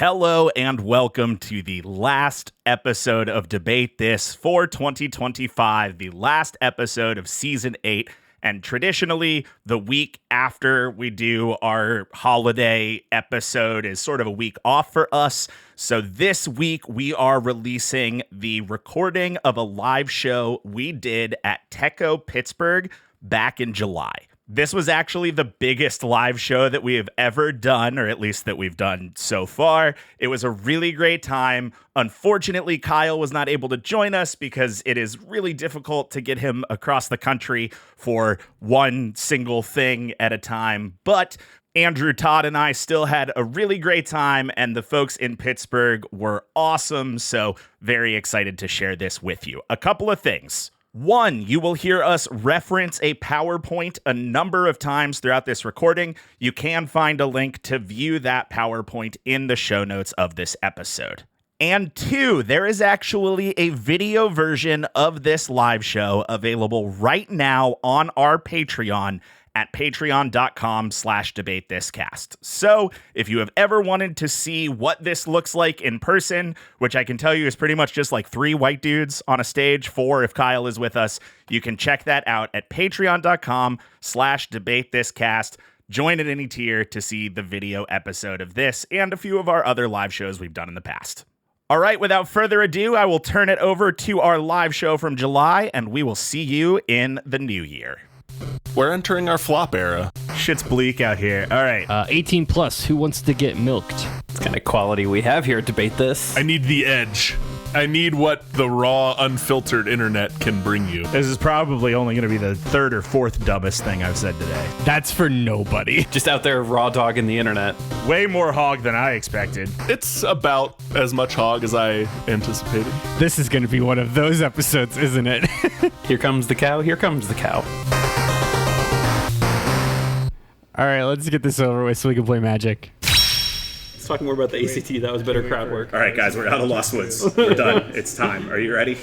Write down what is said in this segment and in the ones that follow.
Hello and welcome to the last episode of Debate This for 2025, the last episode of Season 8, and traditionally the week after we do our holiday episode is sort of a week off for us. So this week we are releasing the recording of a live show we did at Tekko, Pittsburgh back in July. This was actually the biggest live show that we have ever done, or at least that we've done so far. It was a really great time. Unfortunately, Kyle was not able to join us because it is really difficult to get him across the country for one single thing at a time. But Andrew, Todd, and I still had a really great time, and the folks in Pittsburgh were awesome. So very excited to share this with you. A couple of things. One, you will hear us reference a PowerPoint a number of times throughout this recording. You can find a link to view that PowerPoint in the show notes of this episode. And two, there is actually a video version of this live show available right now on our Patreon at patreon.com/debatethiscast. So if you have ever wanted to see what this looks like in person, which I can tell you is pretty much just like 3 white dudes on a stage, 4 if Kyle is with us, you can check that out at patreon.com/debatethiscast. Join at any tier to see the video episode of this and a few of our other live shows we've done in the past. All right, without further ado, I will turn it over to our live show from July, and we will see you in the new year. We're entering our flop era. Shit's bleak out here. All right. 18 plus, who wants to get milked? It's kind of quality we have here at Debate This. I need the edge. I need what the raw, unfiltered internet can bring you. This is probably only going to be the 3rd or 4th dumbest thing I've said today. That's for nobody. Just out there raw dogging the internet. Way more hog than I expected. It's about as much hog as I anticipated. This is going to be one of those episodes, isn't it? Here comes the cow, here comes the cow. All right, let's get this over with so we can play Magic. Let's talk more about the ACT. That was better crowd work. All right, guys, we're out of Lost Woods. We're done. It's time. Are you ready?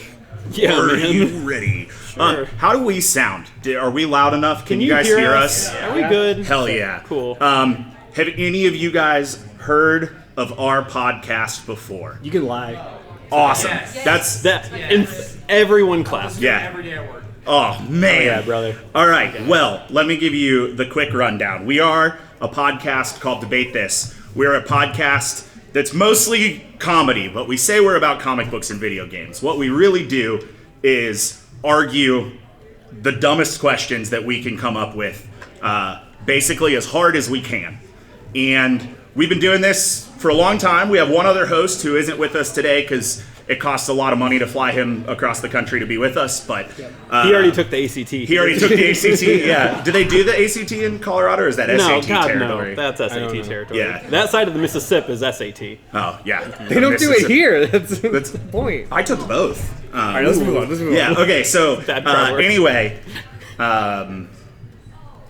Yeah, Are man. you ready? Sure. How do we sound? Are we loud enough? Can you guys hear us? Are we good? Hell yeah. Cool. Have any of you guys heard of our podcast before? You can lie. Awesome. Yes. Everyone claps. Yeah. Every day at work. Oh, man. Yeah, brother. All right. Well, let me give you the quick rundown. We are a podcast called Debate This. We're a podcast that's mostly comedy, but we say we're about comic books and video games. What we really do is argue the dumbest questions that we can come up with, basically as hard as we can. And we've been doing this for a long time. We have one other host who isn't with us today because it costs a lot of money to fly him across the country to be with us, but he already took the ACT. He already took the ACT, yeah. Do they do the ACT in Colorado, or is that SAT territory? No, that's SAT territory. Yeah. That side of the Mississippi is SAT. Oh, yeah. They don't do it here. That's the point. I took both. All right, let's move on. Yeah, okay, so anyway,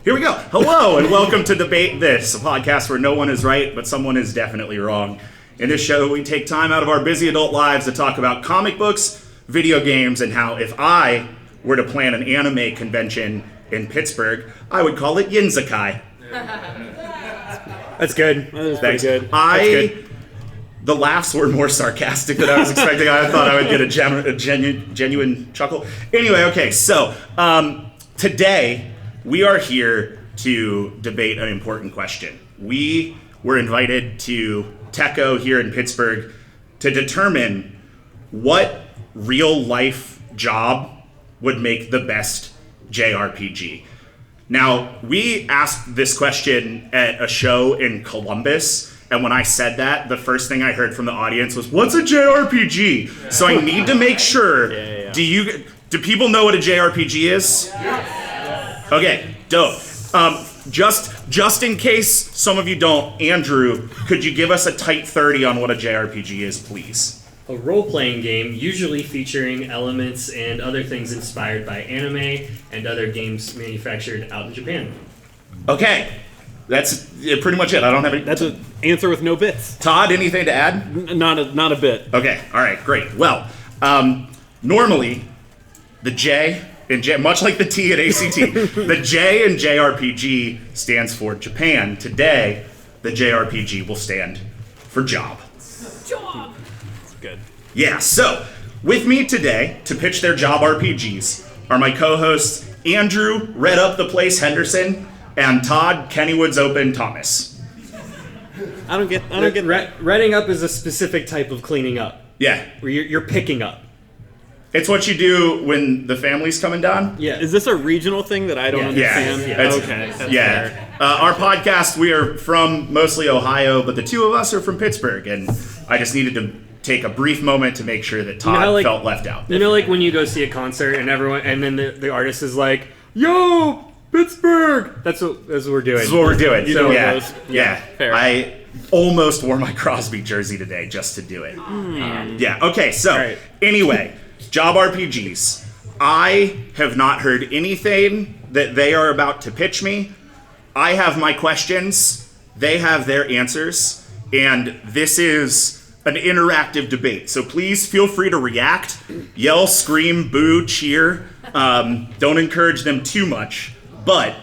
here we go. Hello, and welcome to Debate This, a podcast where no one is right, but someone is definitely wrong. In this show, we take time out of our busy adult lives to talk about comic books, video games, and how if I were to plan an anime convention in Pittsburgh, I would call it Yinzakai. That's good. That is pretty good. The laughs were more sarcastic than I was expecting. I thought I would get a genuine chuckle. Anyway, okay, so today we are here to debate an important question. We were invited to Tekko here in Pittsburgh to determine what real-life job would make the best JRPG. Now, we asked this question at a show in Columbus, and when I said that, the first thing I heard from the audience was, "What's a JRPG?" So I need to make sure, do people know what a JRPG is? Yes. Okay, dope. Just in case some of you don't, Andrew, could you give us a tight 30 on what a JRPG is, please? A role-playing game, usually featuring elements and other things inspired by anime and other games manufactured out in Japan. Okay, that's pretty much it. I don't have any... That's an answer with no bits. Todd, anything to add? Not a bit. Okay, all right, great. Well, normally, the J... much like the T at ACT, the J in JRPG stands for Japan. Today, the JRPG will stand for job. Good. Yeah, so with me today to pitch their job RPGs are my co-hosts Andrew Red Up the Place Henderson and Todd Kennywood's Open Thomas. I don't get redding up is a specific type of cleaning up. Yeah, Where you're picking up. it's what you do when the family's coming down. Yeah. Is this a regional thing that I don't understand? Yeah, it's- Okay. That's Yeah, fair. our podcast, we are from mostly Ohio, but the two of us are from Pittsburgh, and I just needed to take a brief moment to make sure that Todd how, like- felt left out. You know, like when you go see a concert and everyone, and then the artist is like, "Yo, Pittsburgh!" That's what we're doing. This is what we're doing. You know yeah, those. yeah. Fair. I almost wore my Crosby jersey today just to do it. Yeah. Okay. So Right. anyway, job RPGs. I have not heard anything that they are about to pitch me. I have my questions. They have their answers, and this is an interactive debate. So please feel free to react, yell, scream, boo, cheer. Don't encourage them too much. But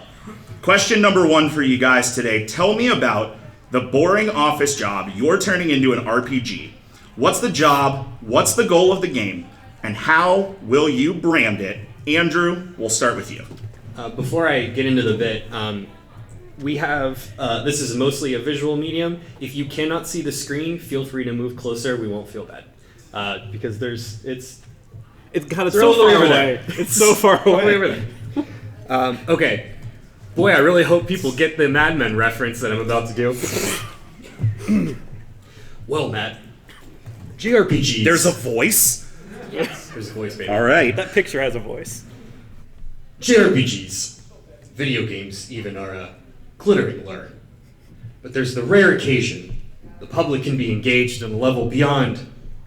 question number one for you guys today: tell me about the boring office job you're turning into an RPG. What's the job? What's the goal of the game? And how will you brand it? Andrew, we'll start with you. Before I get into the bit, we have this is mostly a visual medium. If you cannot see the screen, feel free to move closer. We won't feel bad because it's God, it's They're all so the way far over away. there. It's so far all the way away. over there. Okay, boy, I really hope people get the Mad Men reference that I'm about to do. Well, Matt, JRPGs. There's a voice. yes, there's a voice, baby. All right. That picture has a voice. JRPGs, video games even, are a glittering lure. But there's the rare occasion the public can be engaged on a level beyond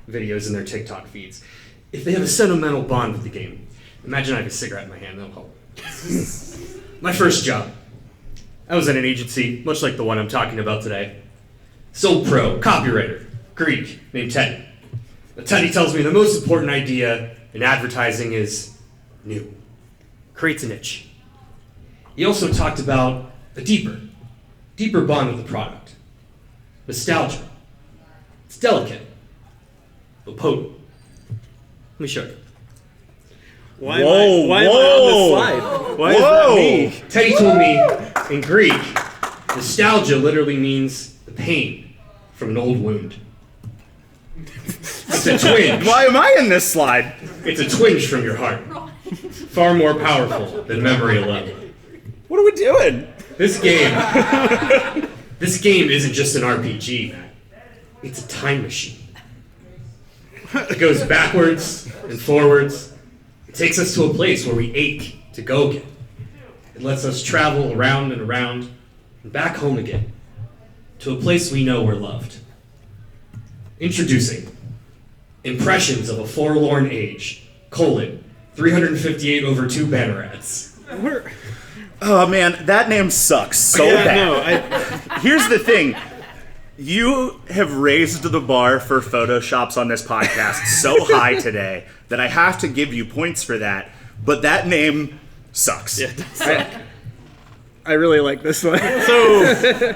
videos in their TikTok feeds. If they have a sentimental bond with the game. Imagine I have a cigarette in my hand, that'll help. My first job. I was at an agency, much like the one I'm talking about today. Sole pro, copywriter, Greek, named Teddy. Now, Teddy tells me the most important idea in advertising is new. Creates a niche. He also talked about a deeper bond with the product. Nostalgia. It's delicate, but potent. Let me show you. Why Whoa, am I whoa. on this slide? Why is that me? Teddy told me in Greek, nostalgia literally means the pain from an old wound. It's a twinge. Why am I in this slide? It's a twinge from your heart. Far more powerful than memory alone. What are we doing? This game isn't just an RPG, man. It's a time machine. It goes backwards and forwards. It takes us to a place where we ache to go again. It lets us travel around and around and back home again to a place we know we're loved. Introducing Impressions of a Forlorn Age, 358 over 2 banner ads. Oh man, that name sucks so bad. Here's the thing. You have raised the bar for Photoshops on this podcast so high today that I have to give you points for that, but that name sucks. I really like this one.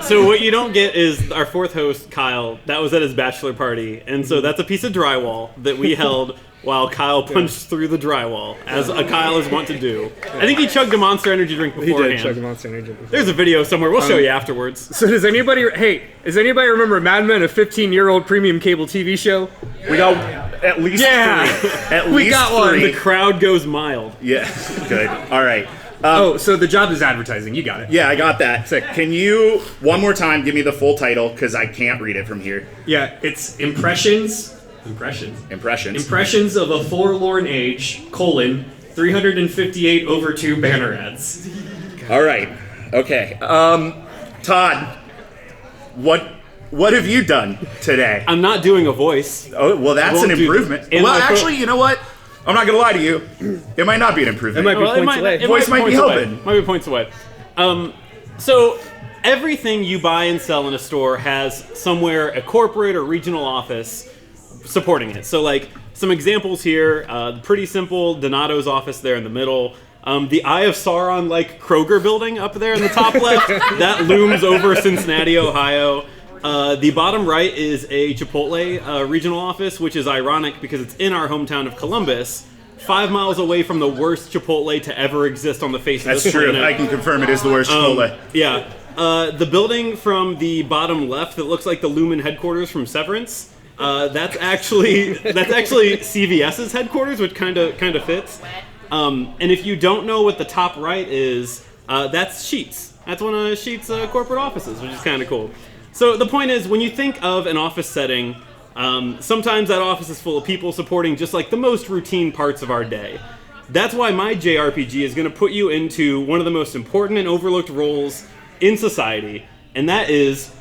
So what you don't get is our fourth host, Kyle. That was at his bachelor party, and so that's a piece of drywall that we held while Kyle punched through the drywall, as a Kyle is wont to do. I think he chugged a Monster Energy drink He beforehand. did chug a Monster Energy. There's a video somewhere. We'll show you afterwards. So does anybody remember Mad Men, a 15-year-old premium cable TV show? We got at least three. At least We got one. three. The crowd goes mild. Yeah, good. All right. So the job is advertising. You got it. Yeah, I got that. Can you, one more time, give me the full title, because I can't read it from here. Yeah. It's Impressions of a Forlorn Age, 358 over 2 banner ads. All right. Okay. Todd, what have you done today? I'm not doing a voice. Oh, well, that's an won't do- improvement. in Well, my actually, you know what? I'm not going to lie to you. It might not be an improvement. It might be Well, points away. Voice might be points away. helping. Might be points away. So everything you buy and sell in a store has somewhere a corporate or regional office supporting it. So like some examples here, pretty simple, Donato's office there in the middle. The Eye of Sauron like Kroger building up there in the top left, that looms over Cincinnati, Ohio. The bottom right is a Chipotle regional office, which is ironic because it's in our hometown of Columbus, 5 miles away from the worst Chipotle to ever exist on the face of That's this true. planet. I can confirm it is the worst Chipotle. Yeah. The building from the bottom left that looks like the Lumen headquarters from Severance, that's actually CVS's headquarters, which kind of fits. And if you don't know what the top right is, that's Sheetz. That's one of Sheetz' corporate offices, which is kind of cool. So the point is, when you think of an office setting, sometimes that office is full of people supporting just like the most routine parts of our day. That's why my JRPG is going to put you into one of the most important and overlooked roles in society, and that is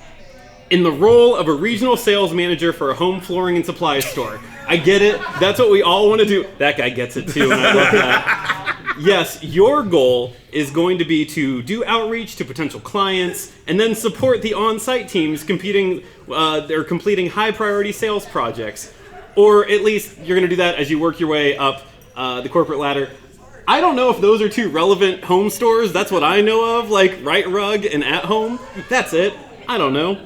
in the role of a regional sales manager for a home flooring and supplies store. I get it. That's what we all want to do. That guy gets it too, and I love that. Yes, your goal is going to be to do outreach to potential clients and then support the on-site teams completing high-priority sales projects. Or at least you're going to do that as you work your way up the corporate ladder. I don't know if those are two relevant home stores. That's what I know of, like Right Rug and At Home. That's it. I don't know.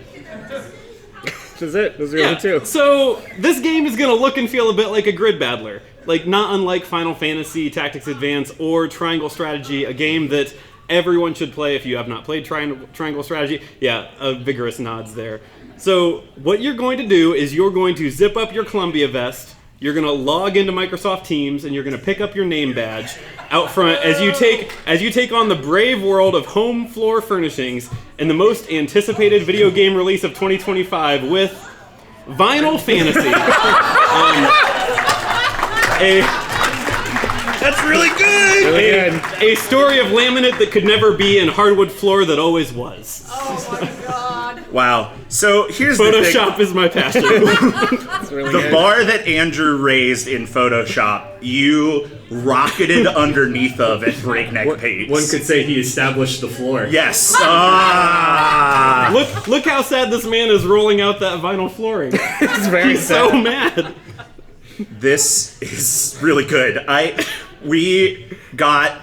That's it. Those are the two. So this game is going to look and feel a bit like a grid battler. Like, not unlike Final Fantasy Tactics Advance or Triangle Strategy, a game that everyone should play if you have not played Triangle Strategy. Yeah, vigorous nods there. So what you're going to do is you're going to zip up your Columbia vest, you're going to log into Microsoft Teams, and you're going to pick up your name badge out front as you take on the brave world of home floor furnishings and the most anticipated video game release of 2025 with Vinyl Fantasy. That's really good! A story of laminate that could never be and hardwood floor that always was. Oh my god. Wow. So here's Photoshop is my passion. the bar that Andrew raised in Photoshop, you rocketed underneath of at breakneck pace. One could say he established the floor. Yes. Look how sad this man is rolling out that vinyl flooring. It's very He's sad. so mad. This is really good. We got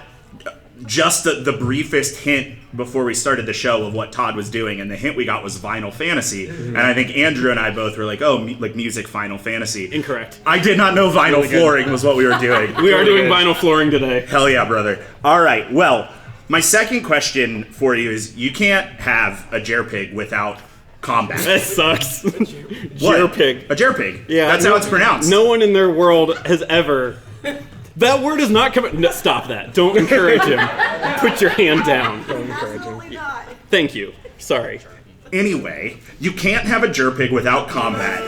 just the briefest hint before we started the show of what Todd was doing, and the hint we got was Vinyl Fantasy. And I think Andrew and I both were like, like music Final Fantasy. Incorrect. I did not know vinyl flooring was what we were doing. We are doing vinyl flooring today. Hell yeah, brother. All right, well, my second question for you is, you can't have a JRPG without combat. That sucks. What? JRPG. A JRPG. Yeah, That's how it's pronounced. No one in their world has ever... That word is not coming... No, stop that. Don't encourage him. Put your hand down. Don't encourage him. Oh my god. Thank you. Sorry. Anyway, you can't have a JRPG without combat.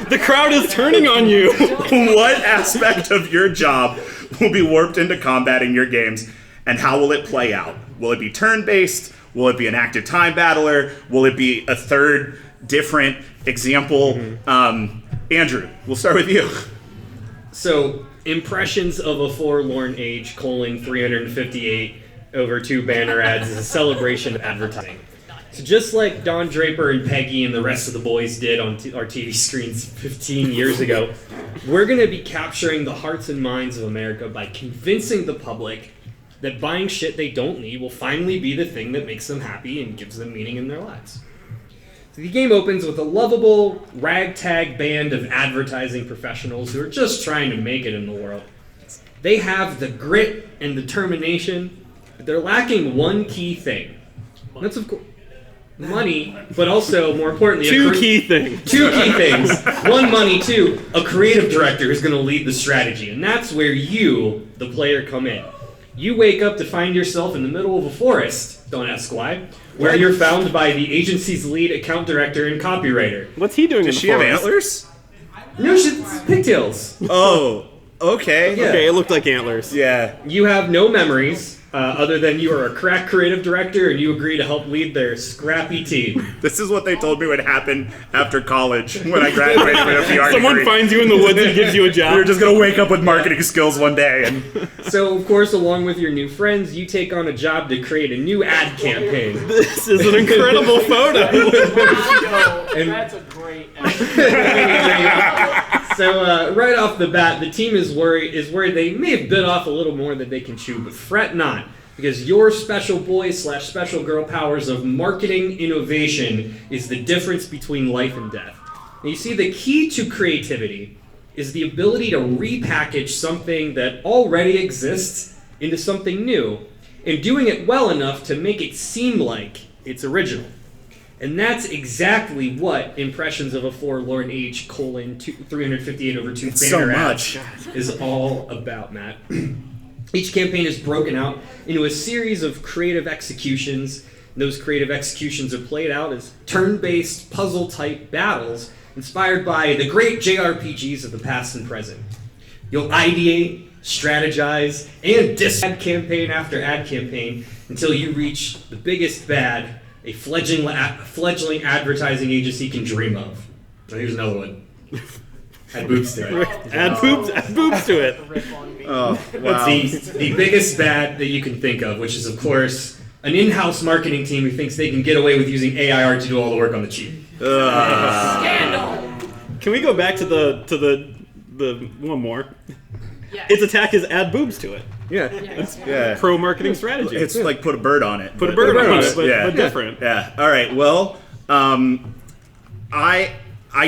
The crowd is turning on you. What aspect of your job will be warped into combating your games, and how will it play out? Will it be turn-based? Will it be an active time battler? Will it be a third different example? Andrew, we'll start with you. So, Impressions of a Forlorn Age, 358 over 2 banner ads is a celebration of advertising. So just like Don Draper and Peggy and the rest of the boys did on our TV screens 15 years ago, we're going to be capturing the hearts and minds of America by convincing the public that buying shit they don't need will finally be the thing that makes them happy and gives them meaning in their lives. So the game opens with a lovable, ragtag band of advertising professionals who are just trying to make it in the world. They have the grit and determination, but they're lacking one key thing. And that's, of course, money, but also, more importantly, Two key things. One, money. Two, a creative director who's going to lead the strategy. And that's where you, the player, come in. You wake up to find yourself in the middle of a forest, don't ask why, where you're found by the agency's lead account director and copywriter. What's he doing in the Does she have forest? antlers? No, she's pigtails. Oh, okay. Yeah. Okay, it looked like antlers. Yeah. You have no memories, other than you are a crack creative director and you agree to help lead their scrappy team. This is what they told me would happen after college when I graduated with a PR Someone degree. finds you in the woods and gives you a job. You're just going to wake up with marketing skills one day. And So, of course, along with your new friends, you take on a job to create a new ad campaign. This is an incredible photo. That's a great. So, right off the bat, the team is worried they may have bit off a little more than they can chew, but fret not. Because your special boy / special girl powers of marketing innovation is the difference between life and death. And you see, the key to creativity is the ability to repackage something that already exists into something new, and doing it well enough to make it seem like it's original. And that's exactly what Impressions of a Forlorn Age : 358/2 so banner much ad is all about, Matt. Each campaign is broken out into a series of creative executions. Those creative executions are played out as turn-based puzzle-type battles inspired by the great JRPGs of the past and present. You'll ideate, strategize, and ad campaign after ad campaign until you reach the biggest bad a fledgling advertising agency can dream of. Oh, here's another one. Add boobs to it. Add boobs to it. Oh, wow. The biggest bad that you can think of, which is, of course, an in-house marketing team who thinks they can get away with using AI art to do all the work on the cheap. Scandal. Can we go back to the one more? Yeah. Its attack is add boobs to it. Yeah. Yeah. Pro marketing strategy. It's like put a bird on it. Put a bird on it, but different. Yeah. All right. Well, I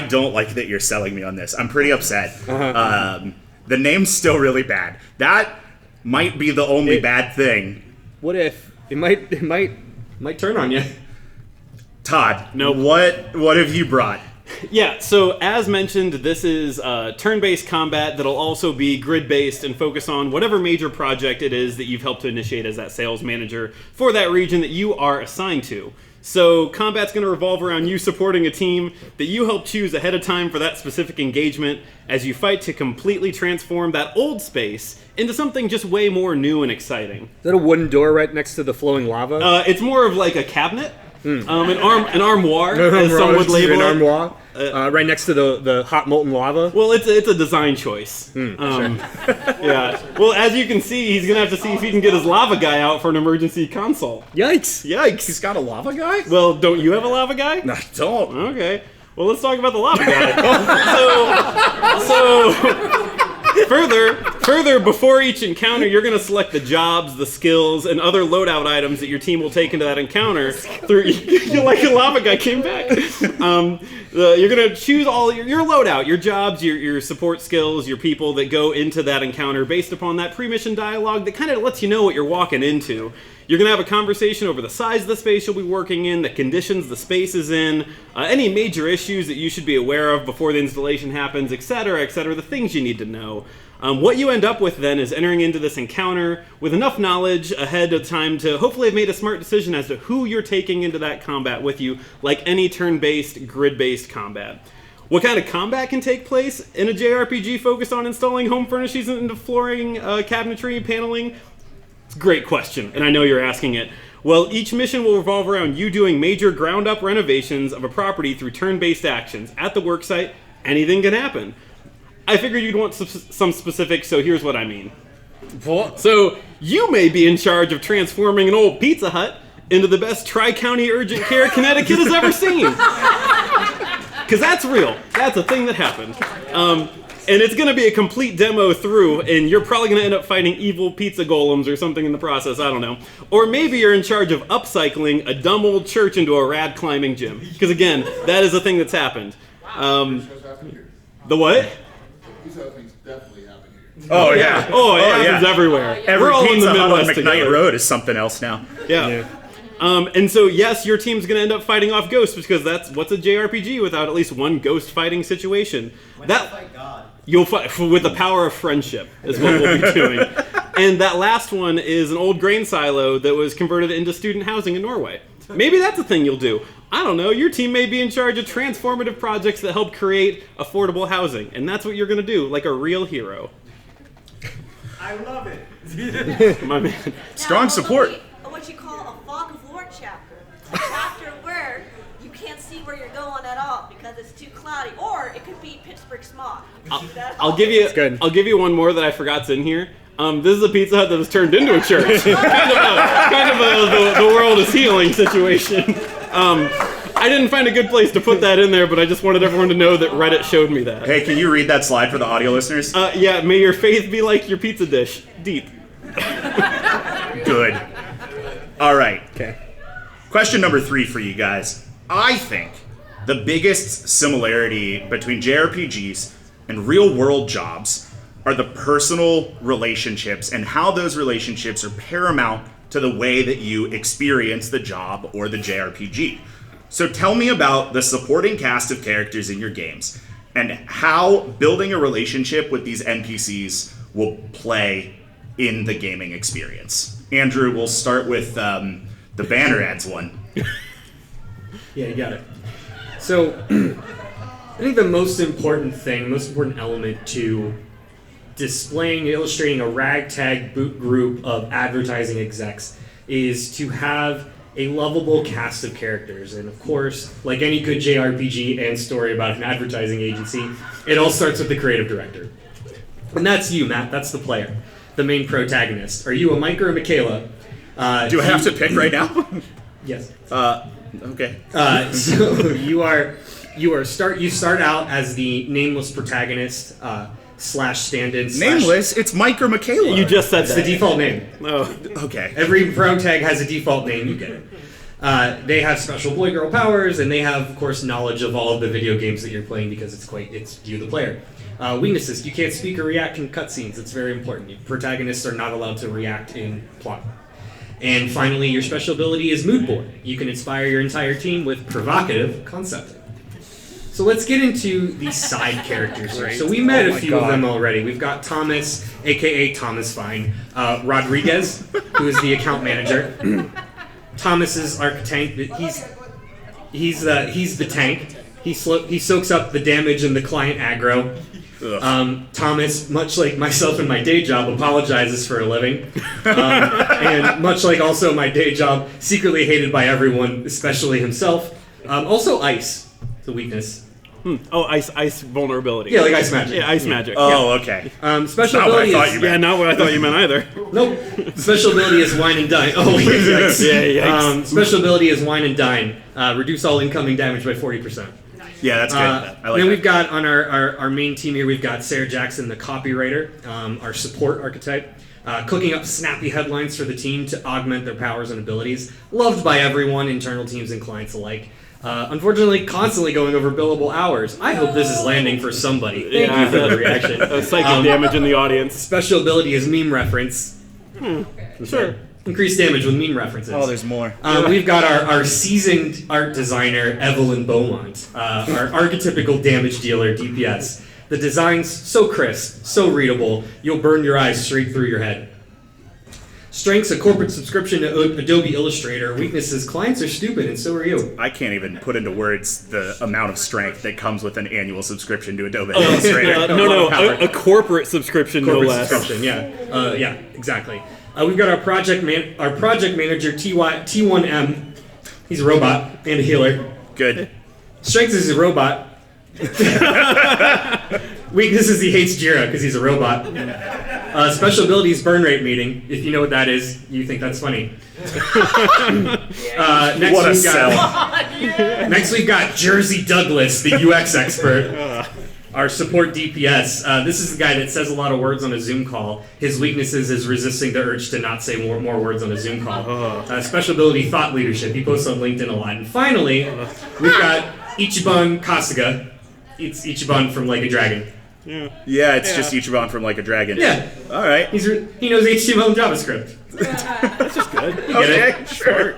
don't like that you're selling me on this. I'm pretty upset. The name's still really bad. That might be the only bad thing. What if it might Turn on you. Todd, Nope. What have you brought? Yeah, so as mentioned, this is turn-based combat that'll also be grid-based and focus on whatever major project it is that you've helped to initiate as that sales manager for that region that you are assigned to. So combat's going to revolve around you supporting a team that you help choose ahead of time for that specific engagement as you fight to completely transform that old space into something just way more new and exciting. Is that a wooden door right next to the flowing lava? It's more of like a cabinet. An armoire, as some would label an it. armoire, right next to the hot molten lava. Well, it's a design choice. Yeah. Well, as you can see, he's gonna have to see if he can get his lava guy out for an emergency consult. Yikes! Yikes! He's got a lava guy? Well, don't you have a lava guy? No, I don't. Okay. Well, let's talk about the lava guy. so further, before each encounter, you're going to select the jobs, the skills, and other loadout items that your team will take into that encounter. You're like a lava guy came back. You're going to choose all your loadout, your jobs, your support skills, your people that go into that encounter based upon that pre-mission dialogue that kind of lets you know what you're walking into. You're going to have a conversation over the size of the space you'll be working in, the conditions the space is in, any major issues that you should be aware of before the installation happens, etc., the things you need to know. What you end up with then is entering into this encounter with enough knowledge ahead of time to hopefully have made a smart decision as to who you're taking into that combat with you, like any turn-based, grid-based combat. What kind of combat can take place in a JRPG focused on installing home furnishings into flooring, cabinetry, paneling? Great question, and I know you're asking it. Well, each mission will revolve around you doing major ground-up renovations of a property through turn-based actions. At the worksite, anything can happen. I figured you'd want some specifics, so here's what I mean. So, you may be in charge of transforming an old Pizza Hut into the best Tri-County Urgent Care Connecticut has ever seen. Because that's real. That's a thing that happened. And it's going to be a complete demo through, and you're probably going to end up fighting evil pizza golems or something in the process, I don't know. Or maybe you're in charge of upcycling a dumb old church into a rad climbing gym. Because again, that is a thing that's happened. The what? These other things definitely happen here. Oh, yeah. Oh, it happens everywhere. Every We're all in Pizza the Hut on Midwest McKnight together. Road is something else now. Yeah. And so, yes, your team's going to end up fighting off ghosts because that's what's a JRPG without at least one ghost fighting situation. You'll fight with the power of friendship is what we'll be doing. And that last one is an old grain silo that was converted into student housing in Norway. Maybe that's a thing you'll do. I don't know. Your team may be in charge of transformative projects that help create affordable housing. And that's what you're going to do, like a real hero. I love it. My man. Strong support. What you call a fog of war chapter. A chapter where you can't see where you're going at all because it's too cloudy, or it could be Pittsburgh smog. I'll give you one more that I forgot's in here. This is a Pizza Hut that was turned into a church. kind of a the world is healing situation. I didn't find a good place to put that in there, but I just wanted everyone to know that Reddit showed me that. Hey, can you read that slide for the audio listeners? Yeah, may your faith be like your pizza dish, deep. Good. All right. Okay. Question number 3 for you guys. I think the biggest similarity between JRPGs and real-world jobs are the personal relationships and how those relationships are paramount to the way that you experience the job or the JRPG. So tell me about the supporting cast of characters in your games and how building a relationship with these NPCs will play in the gaming experience. Andrew, we'll start with the banner ads one. Yeah, you got it. So, I think the most important element to displaying, illustrating a ragtag group of advertising execs is to have a lovable cast of characters. And of course, like any good JRPG and story about an advertising agency, it all starts with the creative director. And that's you, Matt. That's the player, the main protagonist. Are you a Mike or a Michaela? Do I have to pick right now? Yes. Okay. So you start out as the nameless protagonist slash stand-in. Nameless? It's Mike or Michaela. You just said That's that. the default name. Oh. Okay. Every pro tag has a default name. You get it. They have special boy-girl powers, and they have, of course, knowledge of all of the video games that you're playing because it's you, the player. Weaknesses: you can't speak or react in cutscenes. It's very important. Protagonists are not allowed to react in plot. And finally, your special ability is mood board. You can inspire your entire team with provocative concepting. So let's get into the side characters here. So we met a few of them already. We've got Thomas, aka Thomas Fine, Rodriguez, who is the account manager. Thomas is architect. He's the tank. He soaks up the damage and the client aggro. Thomas, much like myself in my day job, apologizes for a living. And much like also my day job, secretly hated by everyone, especially himself. Also Ice, the weakness. Oh, ice vulnerability. Yeah, like ice magic. Yeah, ice magic. Oh, okay. Special Not what I ability thought is... you meant. Yeah, not what I thought you meant either. Nope. Special ability is wine and dine. Oh, yikes. Yeah, yikes. Special ability is wine and dine. Reduce all incoming damage by 40%. Yeah, that's good. I like then that. we've got on our main team here, we've got Sarah Jackson, the copywriter, our support archetype, cooking up snappy headlines for the team to augment their powers and abilities. Loved by everyone, internal teams and clients alike. Unfortunately, constantly going over billable hours. I hope this is landing for somebody. Thank you for the reaction. Psychic damage in the audience. Special ability is meme reference. Sure. Increased damage with meme references. Oh, there's more. We've got our seasoned art designer, Evelyn Beaumont, our archetypical damage dealer, DPS. The design's so crisp, so readable, you'll burn your eyes straight through your head. Strengths, a corporate subscription to Adobe Illustrator. Weaknesses, clients are stupid, and so are you. I can't even put into words the amount of strength that comes with an annual subscription to Adobe Illustrator. No, a corporate subscription, Corporate no less. subscription, yeah, exactly. We've got our project manager, T1M. He's a robot and a healer. Good. Strengths is a robot. Weakness is he hates Jira because he's a robot. Special ability is burn rate meeting. If you know what that is, you think that's funny. Next What a we've sell. got, next we've got Jersey Douglas, the UX expert. Our support DPS. This is the guy that says a lot of words on a Zoom call. His weaknesses is resisting the urge to not say more words on a Zoom call. Special ability, thought leadership. He posts on LinkedIn a lot. And finally, we've got Ichiban Kasuga. It's Ichiban from Like a Dragon. Yeah, it's just Ichiban from Like a Dragon. Yeah. All right. He knows HTML and JavaScript. That's just good. You get it? Okay, sure.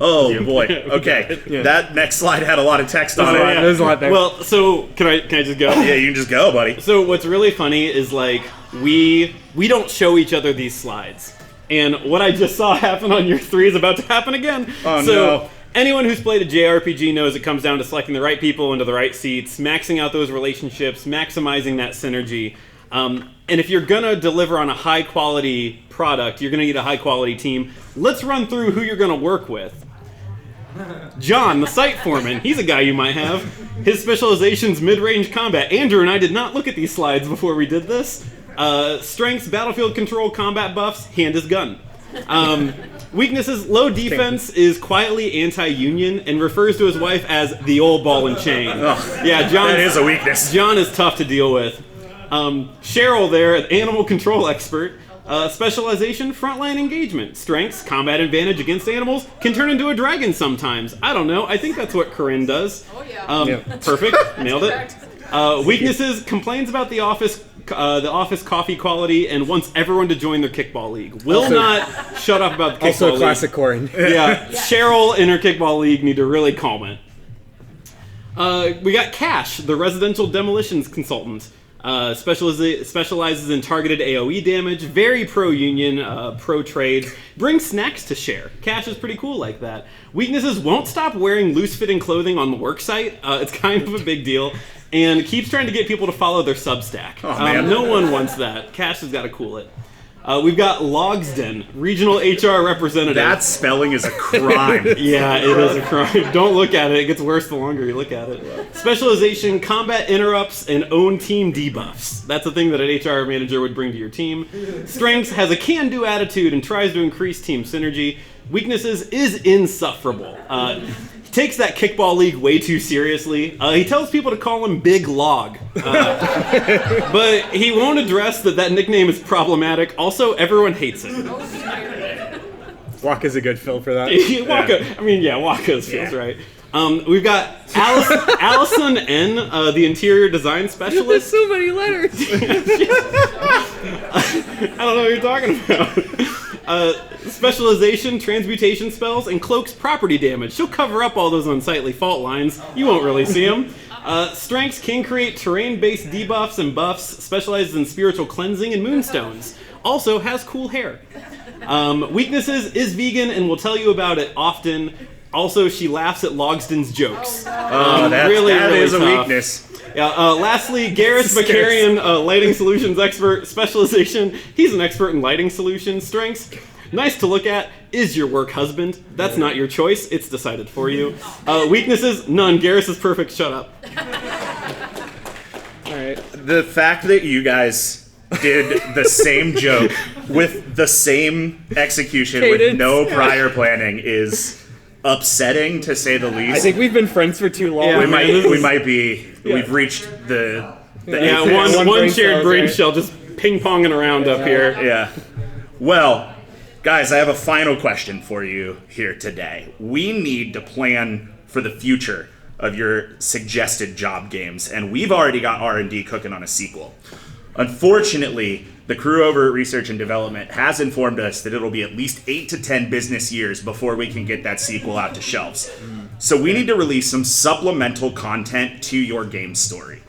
Oh boy. Okay. That next slide had a lot of text on it. There's a lot there. Well, so can I just go? Yeah, you can just go, buddy. So what's really funny is like we don't show each other these slides, and what I just saw happen on your 3 is about to happen again. Oh, so, no. Anyone who's played a JRPG knows it comes down to selecting the right people into the right seats, maxing out those relationships, maximizing that synergy. And if you're gonna deliver on a high quality product, you're gonna need a high quality team. Let's run through who you're gonna work with. John, the site foreman, he's a guy you might have. His specialization's mid-range combat. Andrew and I did not look at these slides before we did this. Strengths, battlefield control, combat buffs, hand is gun. Weaknesses, low defense, is quietly anti-union, and refers to his wife as the old ball and chain. Yeah, John. That is a weakness. John is tough to deal with. Cheryl there, an animal control expert. Specialization, frontline engagement. Strengths, combat advantage against animals, can turn into a dragon sometimes. I don't know. I think that's what Corinne does. Oh, yeah. Perfect. Nailed it. Weaknesses, complains about the office coffee quality, and wants everyone to join their kickball league. Will not shut up about the kickball Also league. classic Corin. Yeah, Cheryl in her kickball league need to really comment. We got Cash, the residential demolitions consultant. Specializes in targeted AoE damage, very pro-union, pro-trades, brings snacks to share. Cash is pretty cool like that. Weaknesses, won't stop wearing loose-fitting clothing on the work site. It's kind of a big deal. And keeps trying to get people to follow their Substack. No one wants that. Cash has got to cool it. We've got Logsden, regional HR representative. That spelling is a crime. Yeah, it is a crime. Don't look at it. It gets worse the longer you look at it. Specialization, combat interrupts, and own team debuffs. That's a thing that an HR manager would bring to your team. Strengths, has a can-do attitude and tries to increase team synergy. Weaknesses, is insufferable. He takes that kickball league way too seriously. He tells people to call him Big Log. But he won't address that nickname is problematic. Also, everyone hates it. Waka's a good fill for that. Waka feels right. We've got Allison N, the interior design specialist. There's so many letters. I don't know what you're talking about. Specialization, transmutation spells, and cloaks property damage. She'll cover up all those unsightly fault lines. You won't really see them. Strengths, can create terrain-based debuffs and buffs. Specializes in spiritual cleansing and moonstones. Also has cool hair. Weaknesses, is vegan and will tell you about it often. Also, she laughs at Logsden's jokes. That is a tough. weakness. Lastly, Garrus Vakarian, lighting solutions expert. Specialization, he's an expert in lighting solutions. Strengths, nice to look at, is your work husband. That's not your choice, it's decided for you. Weaknesses, none. Garrus is perfect, shut up. Alright. The fact that you guys did the same joke with the same execution with no prior planning is upsetting, to say the least. I think we've been friends for too long. Yeah, we might be. We've reached the one shared brain cell just ping-ponging around up here. Yeah. Well, guys, I have a final question for you here today. We need to plan for the future of your suggested job games, and we've already got R&D cooking on a sequel. Unfortunately, the crew over at Research and Development has informed us that it'll be at least 8 to 10 business years before we can get that sequel out to shelves. So we need to release some supplemental content to your game's story.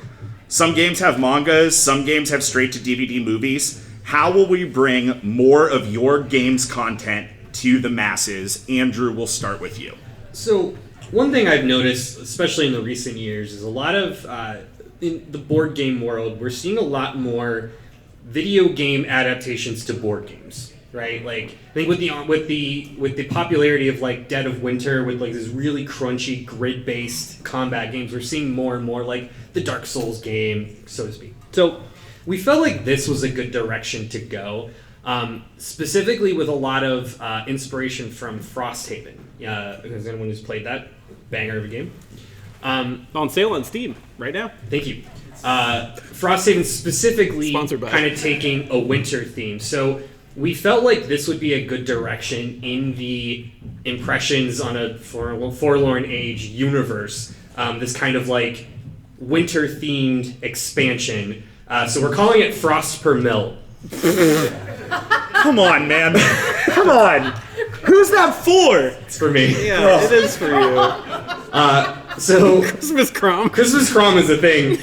Some games have mangas, some games have straight-to-DVD movies. How will we bring more of your game's content to the masses? Andrew, we'll start with you. So, one thing I've noticed, especially in the recent years, is a lot of, in the board game world, we're seeing a lot more video game adaptations to board games, right? Like, I think with the popularity of like Dead of Winter, with like this really crunchy grid-based combat games, we're seeing more and more like the Dark Souls game, so to speak. So we felt like this was a good direction to go, specifically with a lot of inspiration from Frosthaven. Is anyone who's played that banger of a game? On sale on Steam right now. Thank you. Frosthaven specifically kind of taking a winter theme. So we felt like this would be a good direction in the Impressions on a Forlorn Age universe. This kind of like winter-themed expansion. So we're calling it Frost per Mille. Come on, man. Come on. Who's that for? It's for me. Yeah, it is for you. So Christmas Crom. Christmas Crom is a thing.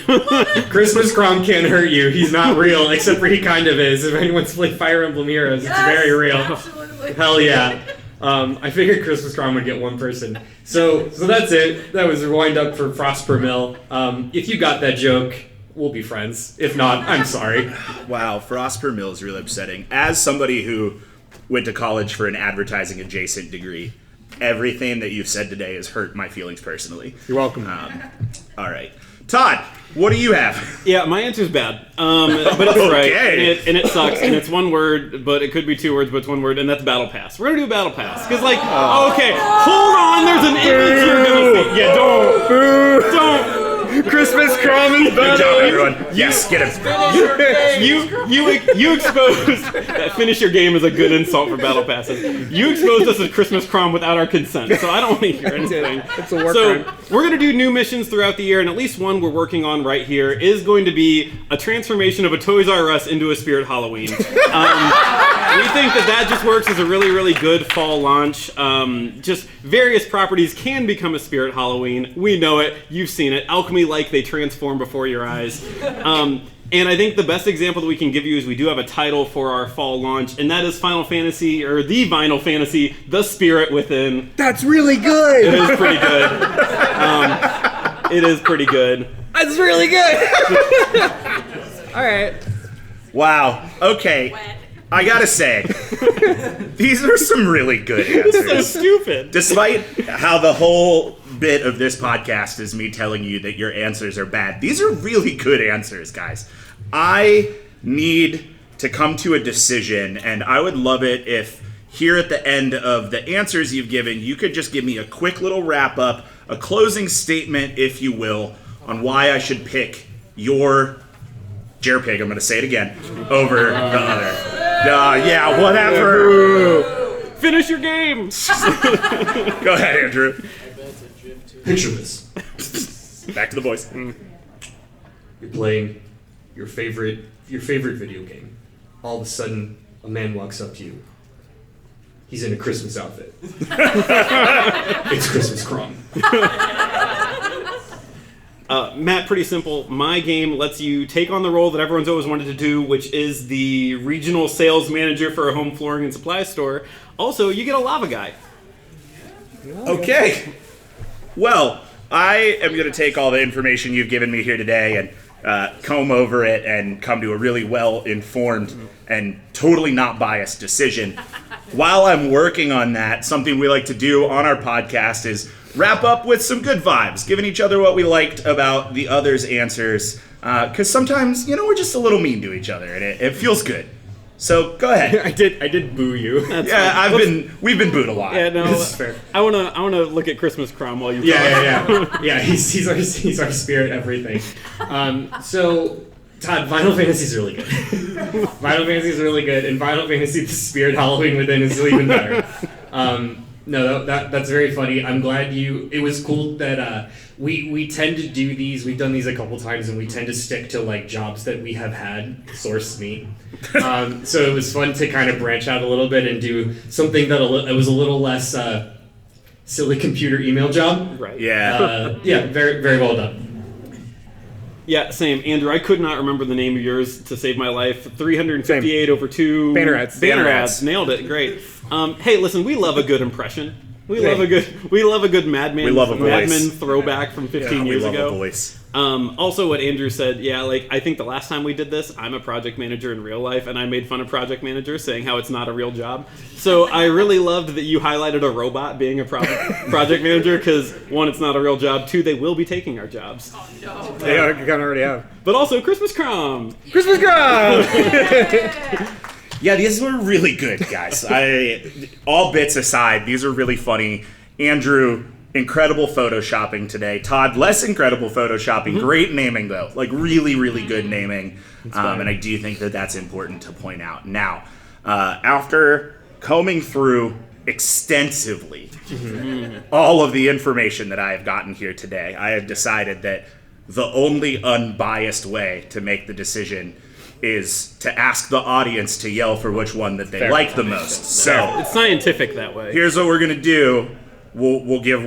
Christmas Crom can't hurt you. He's not real, except for he kind of is. If anyone's played Fire Emblem Heroes, it's very real. Absolutely. Hell yeah. I figured Christmas Crom would get one person. So that's it. That was a wind up for Frost per Mille. If you got that joke, we'll be friends. If not, I'm sorry. Wow, Frost per Mille is really upsetting. As somebody who went to college for an advertising adjacent degree, everything that you've said today has hurt my feelings personally. You're welcome. All right. Todd, what do you have? Yeah, my answer's bad. But it's right. And it sucks. And it's one word, but it could be two words, but it's one word, and that's Battle Pass. We're going to do Battle Pass. Because, like, okay, hold on, there's an image you're going to see. Yeah, don't. Christmas crumb is Good job, better. everyone. Yes, get him. You exposed finish your game is a good insult for battle passes. You exposed us as Christmas Crom without our consent, so I don't want to hear anything. It's a war So crime. we're gonna do new missions throughout the year, and at least one we're working on right here is going to be a transformation of a Toys R Us into a Spirit Halloween. We think that just works as a really, really good fall launch. Just various properties can become a Spirit Halloween. We know it. You've seen it. Alchemy-like, they transform before your eyes. And I think the best example that we can give you is we do have a title for our fall launch, and that is Final Fantasy, or the Vinyl Fantasy, The Spirit Within. That's really good. It is pretty good. It is pretty good. That's really good. All right. Wow. Okay. I gotta say, these are some really good answers. So stupid. Despite how the whole bit of this podcast is me telling you that your answers are bad, these are really good answers, guys. I need to come to a decision, and I would love it if here at the end of the answers you've given, you could just give me a quick little wrap up, a closing statement, if you will, on why I should pick your JRPG, I'm going to say it again, over the other. Yeah, whatever. Finish your game. Go ahead, Andrew. Picture this. Back to the voice. You're playing your favorite video game. All of a sudden, a man walks up to you. He's in a Christmas outfit. It's Christmas Crom. Matt, pretty simple. My game lets you take on the role that everyone's always wanted to do, which is the regional sales manager for a home flooring and supply store. Also, you get a lava guy. Okay. Well, I am going to take all the information you've given me here today and comb over it and come to a really well-informed and totally not biased decision. While I'm working on that, something we like to do on our podcast is wrap up with some good vibes, giving each other what we liked about the other's answers. Because sometimes, we're just a little mean to each other, and it feels good. So go ahead. I did boo you. We've been booed a lot. Yeah, no, This is fair. I wanna look at Christmas Crom while you talk. Yeah. He's our spirit everything. So, Todd, Final Fantasy is really good. Final Fantasy is really good, and Final Fantasy: The Spirit Halloween Within is even better. No, that's very funny. I'm glad you. It was cool that we tend to do these. We've done these a couple times, and we tend to stick to like jobs that we have had. Source me. So it was fun to kind of branch out a little bit and do something that it was a little less silly computer email job. Right. Yeah. Very very well done. Yeah, same. Andrew, I could not remember the name of yours to save my life. 358 over 2. Banner ads. Banner ads. Nailed it. Great. Hey, listen, we love a good impression. We love a good Madman. We love a voice. Madman throwback from 15 years we ago. love a voice. Also, what Andrew said, I think the last time we did this, I'm a project manager in real life, and I made fun of project managers, saying how it's not a real job. So I really loved that you highlighted a robot being a project manager, because one, it's not a real job. Two, they will be taking our jobs. Oh, no. They kind of already have. But also, Christmas Crom. Christmas crumb. Yeah, these were really good, guys. All bits aside, these are really funny. Andrew, incredible photoshopping today. Todd, less incredible photoshopping. Great naming, though. Like, really, really good naming. And I do think that that's important to point out. Now, after combing through extensively all of the information that I have gotten here today, I have decided that the only unbiased way to make the decision is to ask the audience to yell for which one that they like the most. So It's scientific that way. here's what we're gonna do. We'll give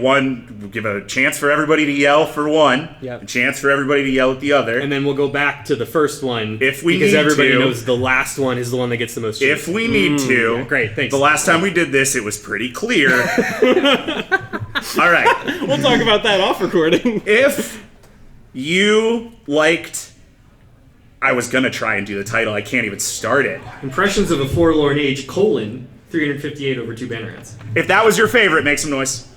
a chance for everybody to yell for one, Yep. a chance for everybody to yell at the other. And then we'll go back to the first one If we because need everybody to. knows the last one is the one that gets the most. If we need to, great, thanks. The last time we did this, it was pretty clear. All right. We'll talk about that off recording. If you liked, I was gonna try and do the title. I can't even start it. Impressions of a Forlorn Age: 358 over 2 banner ads. If that was your favorite, make some noise.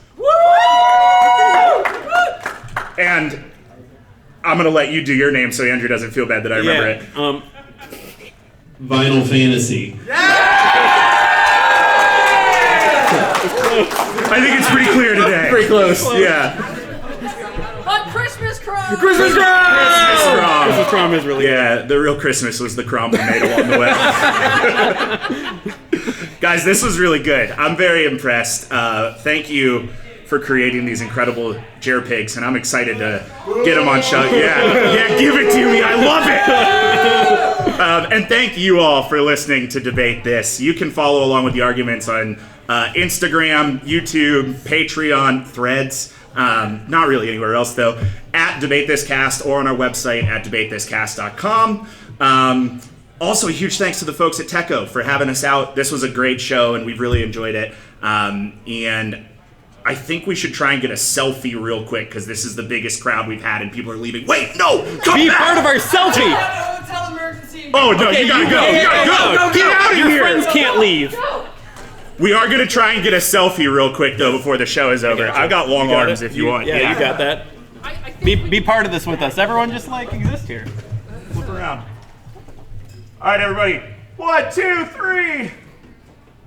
And I'm gonna let you do your name so Andrew doesn't feel bad that I remember it. Vinyl Fantasy. I think it's pretty clear today. Pretty close. Yeah. But Christmas Christmas crumb. Christmas crumb. Christmas crumb is really Yeah, the real Christmas was the crumb we made along the way. Guys, this was really good. I'm very impressed. Thank you for creating these incredible JRPGs, and I'm excited to get them on show. Yeah, give it to me. I love it. And thank you all for listening to Debate This. You can follow along with the arguments on Instagram, YouTube, Patreon, Threads. Not really anywhere else, though. At Debate This Cast or on our website at debatethiscast.com. Also, a huge thanks to the folks at Tekko for having us out. This was a great show, and we've really enjoyed it. And I think we should try and get a selfie real quick, because this is the biggest crowd we've had, and people are leaving. Wait, no! Come Be back! part of our selfie! Hotel emergency. Oh, no, you gotta go! You gotta go! Get out of Your here! friends can't leave. We are gonna try and get a selfie real quick, though, before the show is over. I've got long arms if you want. Yeah, you got that. I Be part of this with us. Everyone just exist here. Flip around. All right, everybody. 1, 2, 3.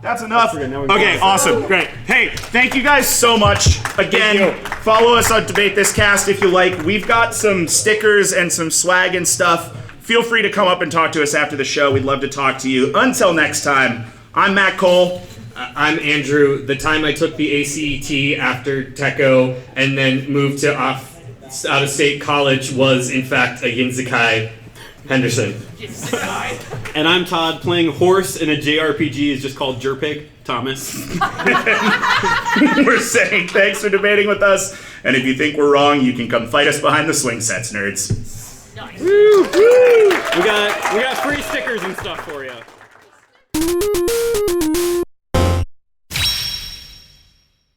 That's enough. Okay, awesome. Great. Hey, thank you guys so much. Again, follow us on Debate This Cast if you like. We've got some stickers and some swag and stuff. Feel free to come up and talk to us after the show. We'd love to talk to you. Until next time, I'm Matt Cole. I'm Andrew. The time I took the ACT after Tekko and then moved to out-of-state college was, in fact, a Yinzikai Henderson. And I'm Todd. Playing horse in a JRPG is just called JRPG. Thomas. We're saying thanks for debating with us. And if you think we're wrong, you can come fight us behind the swing sets, nerds. Nice. We got free stickers and stuff for you.